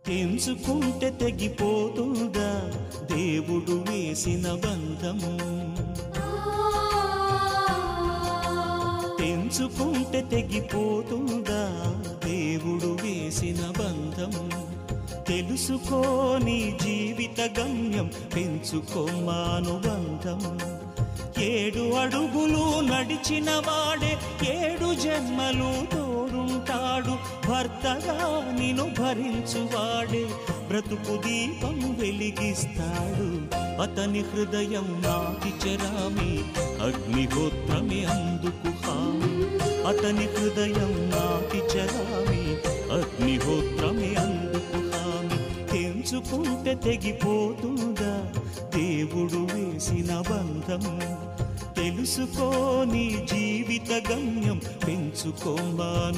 తెంచుకుంటే తెగిపోతుందా దేవుడు వేసిన బంధం? తెంచుకుంటే తెగిపోతుందా దేవుడు వేసిన బంధం? తెలుసుకో నీ జీవిత గమ్యం, పెంచుకోమానుబంధం. 7 అడుగులు నడిచిన వాడే 7 జన్మలు తోడుంటాడు. భర్తగా నిన్ను భరించువాడే బ్రతుకు దీపం వెలిగిస్తాడు. అతని హృదయం నాటి చెరామి, అగ్నిహోత్రమే అందుకు హామీ. అతని హృదయం నాటి చెరామి, అగ్నిహోత్రమే అందుకు హామీ. తెంచుకుంటే తెగిపోతుందా దేవుడు వేసిన బంధం? తెలుసుకో నీ జీవిత గమ్యం, పెంచుకోమానుబంధం.